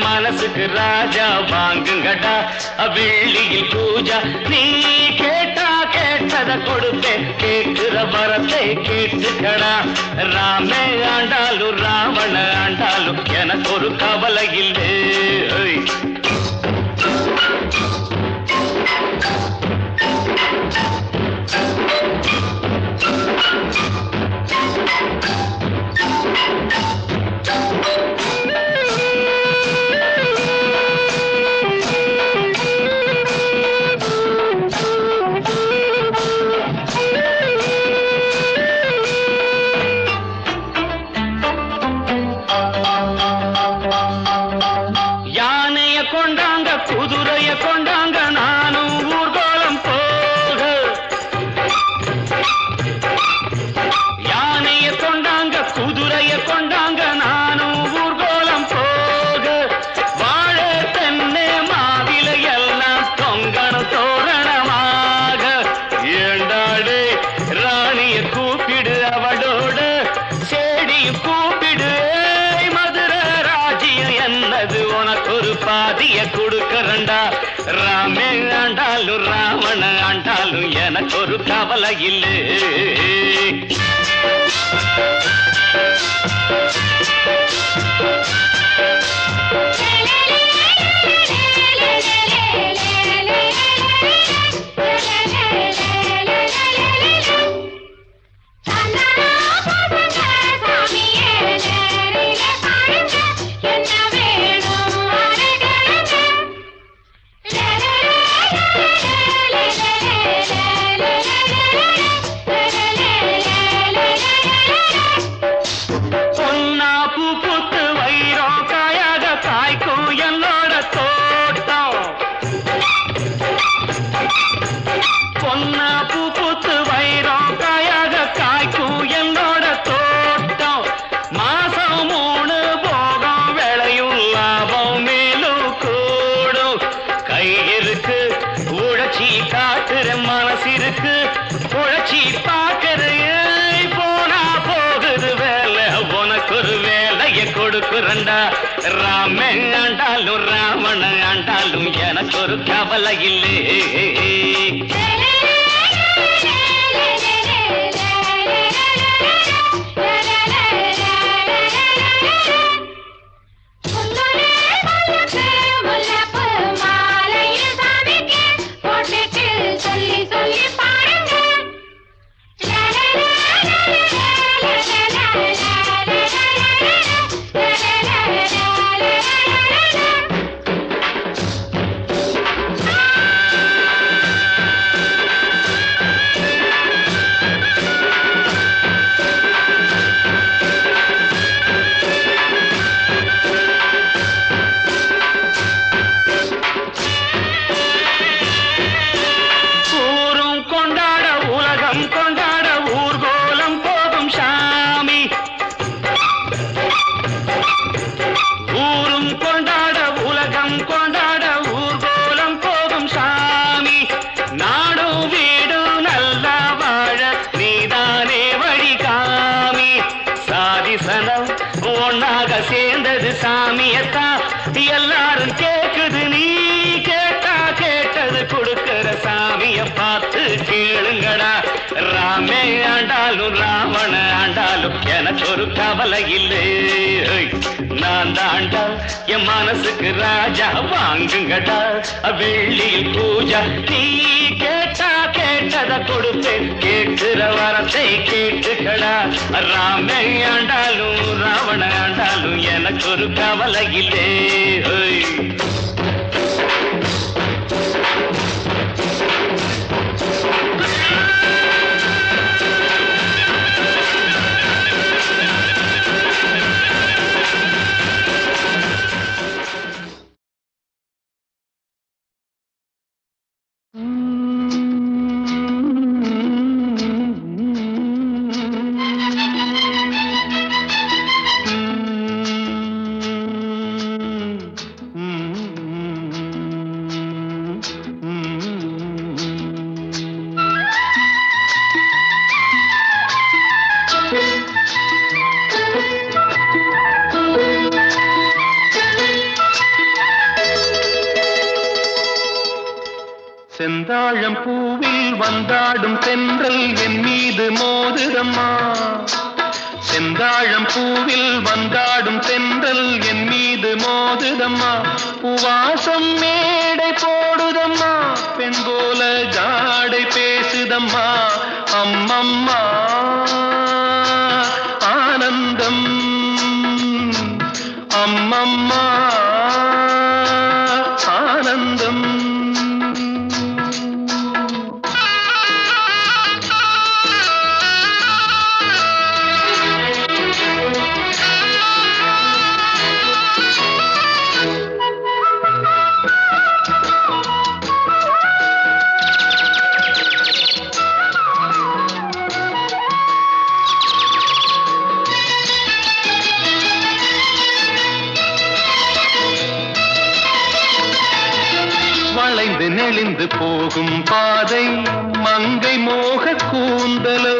மனசுக்கு ராஜா வாங்குங்கடா வெள்ளியில் பூஜா நீ கேட்டா கேட்டத கொடுப்பேன் கேட்கிற வரத்தை கேட்டுக்கடா ராமே ஆண்டாலும் ராவண ஆண்டாலும் எனக்கு ஒரு கவலை இல்லை ராமே ஆண்டாலும் ராவண ஆண்டாலும் எனக்கு ஒரு கவலை இல்லை ராமே ஆண்டாலும் ராவண ஆண்டாலும் எனக்கு ஒரு கவலை இல்லை எனக்கு ஒரு கவலை இல்லை. நான் தாண்டா என் மனசுக்கு ராஜா, வாங்குங்கடா வெள்ளியில் பூஜா. நீ கேட்டா கேட்டத கொடுப்பேன், கேட்கிற வரத்தை கேட்டுக்கடா. ராமே ஆண்டாலும் ராவண ஆண்டாலும் எனக்கு ஒரு கவலை இல்லை. செந்தாழம் பூவில் வந்தாடும் தென்றல் என் மீது மோதுதம்மா. செந்தாழம் பூவில் வந்தாடும் தென்றல் என் மீது மோதுதம்மா. பூவாசம் மேடை போடுதம்மா, பெண் போல ஜாடை பேசுதம்மா. அம்மம்மா ஆனந்தம், அம்மம்மா ஆனந்தம். வளைந்து நெளிந்து போகும் பாதை மங்கை மோக கூந்தலோ,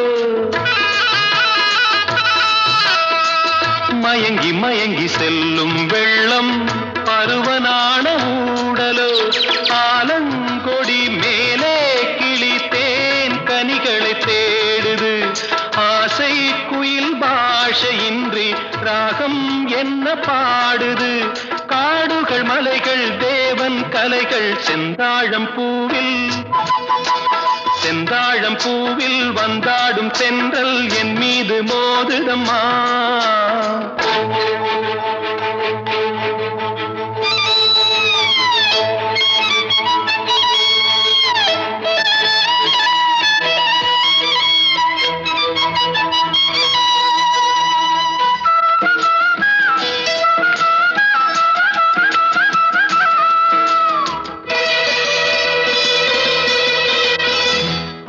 மயங்கி மயங்கி செல்லும் வெள்ளம் பருவனான ஊடலோ. ஆலங்கொடி மேலே கிளி தேன் கனிகளை தேடுது, ஆசை குயில் பாஷையின்றி ராகம் என்ன பாடுது. காடுகள் மலைகள் தேவன் கலைகள் செந்தாழம் பூவில், செந்தாழம் பூவில் வந்தாடும் தென்றல் என் மீது மோதுதம்மா.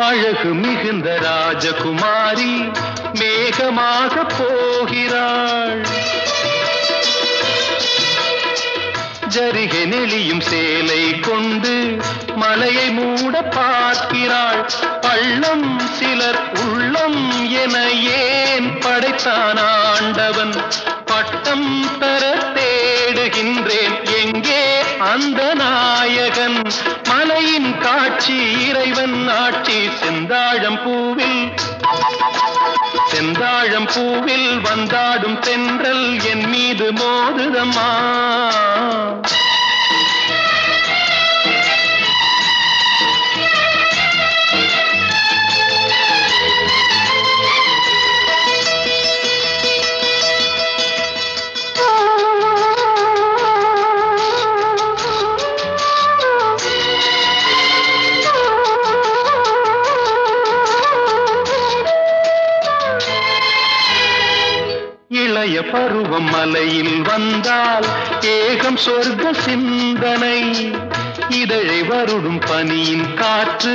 அழகு மிகுந்த ராஜகுமாரி மேகமாக போகிறாள். ஜரிகை நெளியும் சேலை கொண்டு மலையை மூட பார்க்கிறாள். பள்ளம் சிலர் உள்ளம் என ஏன் படைத்தான் ஆண்டவன்? பட்டம் தர தேடுகின்றேன், எங்கே அந்த நாயகன்? மலையின் காட்சி இறைவன் ஆட்சி. செந்தாழம் பூவில், செந்தாழம் பூவில் வந்தாடும் தென்றல் என் மீது மோதுதம்மா. இளைய பருவம் மலையில் வந்தால் ஏகம் சொர்க்க சிந்தனை. இதழை வருடும் பனியின் காற்று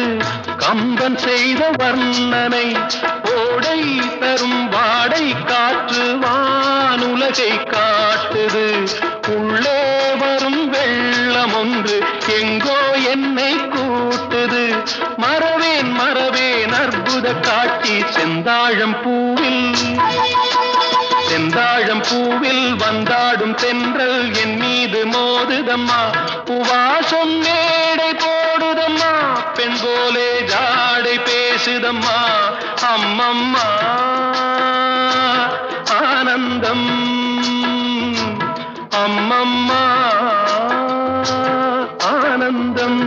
கம்பன் செய்த வர்ணனை. ஓடை தரும் வாடை காற்று வானுலகை காட்டுது. உள்ளே வரும் வெள்ளம் ஒன்று எங்கோ என்னை கூட்டுது. மறவேன் மறவேன் அற்புத காட்சி செந்தாழம் பூவில், செந்தாழம் பூவில் வந்தாடும் தென்றல் என் மீது மோதுதம்மா. பூவாசம் மேடை போடுதம்மா, பெண் போலே ஜாடை பேசுதம்மா. அம்மம்மா ஆனந்தம் அம்மம்மா ஆனந்தம்.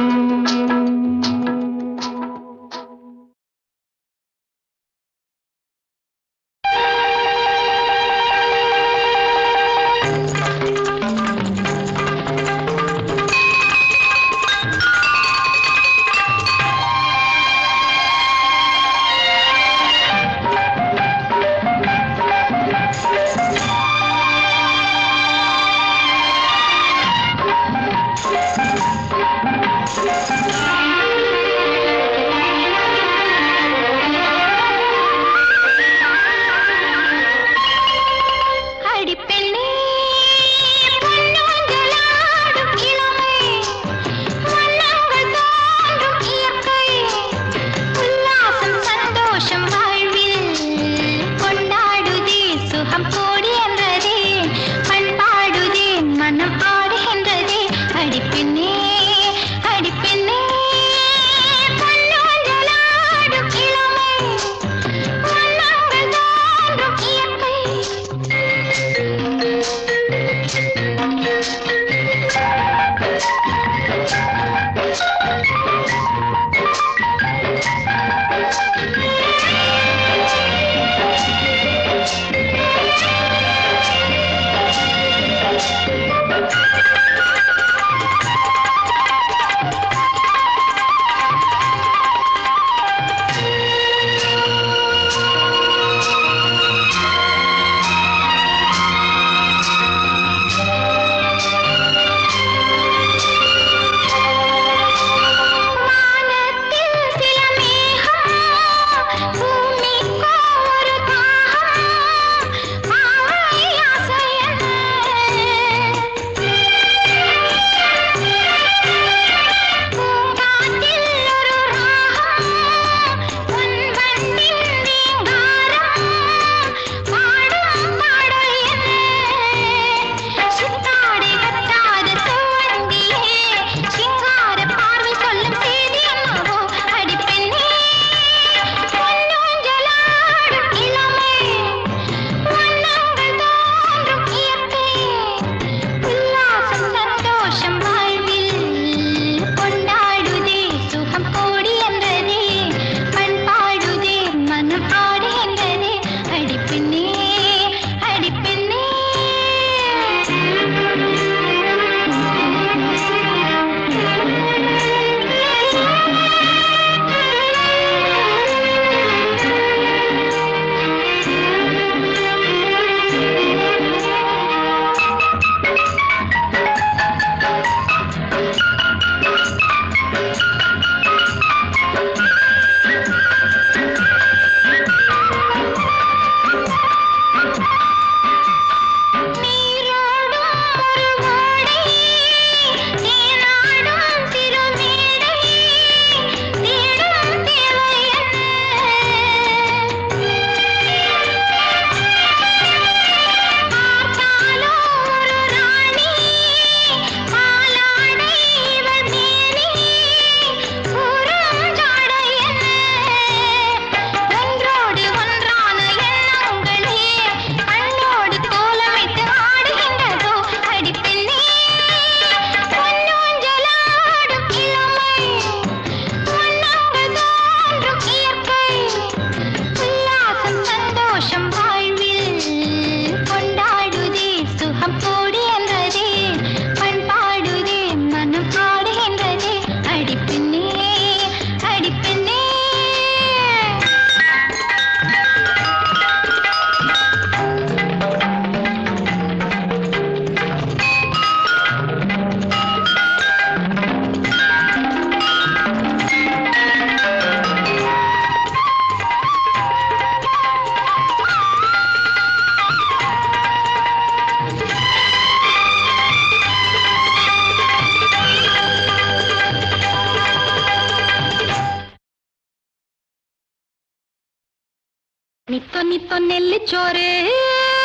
நித்தோ நித்தோ நெல்லுச்சோறு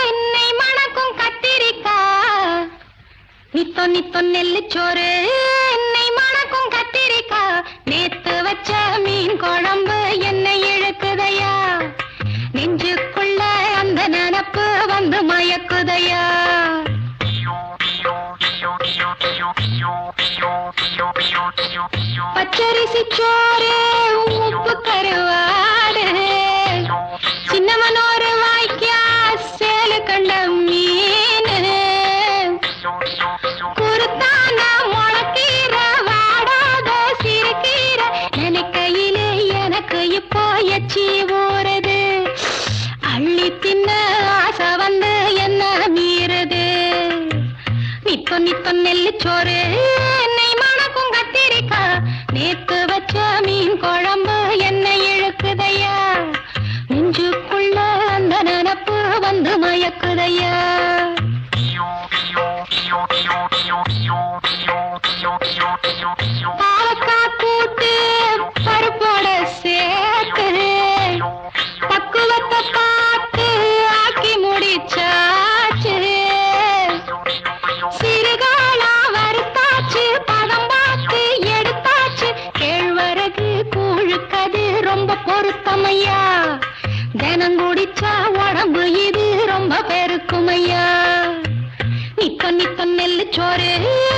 என்னை மணக்கும் கத்திரிக்காய். நித்தோ நித்தோ நெல்லுச்சோறு என்னை மணக்கும் கத்திரிக்காய். நேத்து வச்ச மீன் குழம்பு என்னை இழுக்குதையா. நெஞ்சுக்குள்ள அந்த நினப்பு வந்து மயக்க பச்சரிசி சோறு உப்பு கருவாடு சின்னமனோரு வாய்க்கா சேலு கண்ட மீன் குருத்தான முளக்கீர வாடாத சிறுகீர நினைக்கையிலே எனக்கு இப்போ எச்சி ஊறுது அள்ளி தின்ன ஆசை வந்து என்ன மீறுது நித்தம் நித்தம் நெல்லு சோறு என்னை மணக்கும் கத்திரிக்கா நேத்து வச்ச மீன் குழம்பு என்ன இழுக்குதையா நெஞ்சுக்குள்ள அந்த நினப்பு வந்து மயக்குதையா பாவக்காய் கூட்டு பருப்போட சேர்த்து பக்குவத்தை பார்த்து ஆக்கி முடிச்சாச்சு சிறுகாலா வறுத்தாச்சு பதம் பார்த்து எடுத்தாச்சு கேழ்வரகு கூழுக்கது ரொம்ப பொருத்தமையா தினம் குடிச்சா உடம்பு இது ரொம்ப பெருக்குமையா நித்தம் நித்தம் நெல்லு சோறு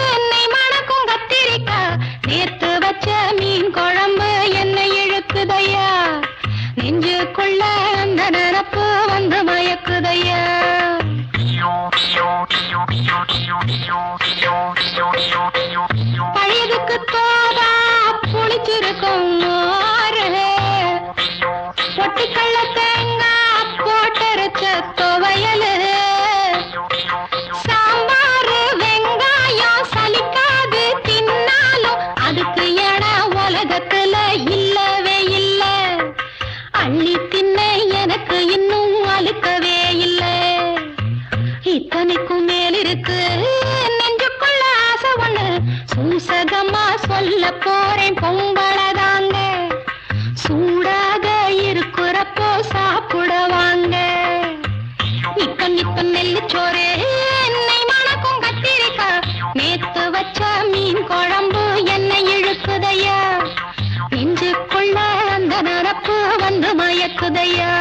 என்னை மணக்கும் கத்திரிக்கா நேத்து வச்ச மீன் குழம்பு என்ன இழுக்குதையா நெஞ்சுக்குள்ள அந்த நினப்பு வந்து மயக்குதையா பழையதுக்கு தோதா புளிச்சிருக்கும் மோரு பொட்டுக்கள்ள தேங்காய் போட்டரைச்ச துவையலு சாம்பாரு வெங்காயம் சலிக்காது தின்னாலும் அதுக்கு என உலகத்துல இல்லவே இல்ல அள்ளி தின்ன எனக்கு இன்னும் அழுக்கவே இல்ல இத்தனைக்கும் மேலிருக்கு நெஞ்சுக்குள்ள ஆசை ஒண்ணு சூசகமா சொல்ல போறேன் பொங்கலதாங்க சூடாக இருக்கிறப்போ சாப்பிட வாங்க நித்தம் நித்தம் நெல்லு சோறு என்னை மணக்கும் கத்திரிக்கா நேத்து வச்ச மீன் குழம்பு என்னை இழுக்குதையா நெஞ்சுக்குள்ள அந்த நினப்பு வந்து மயக்குதையா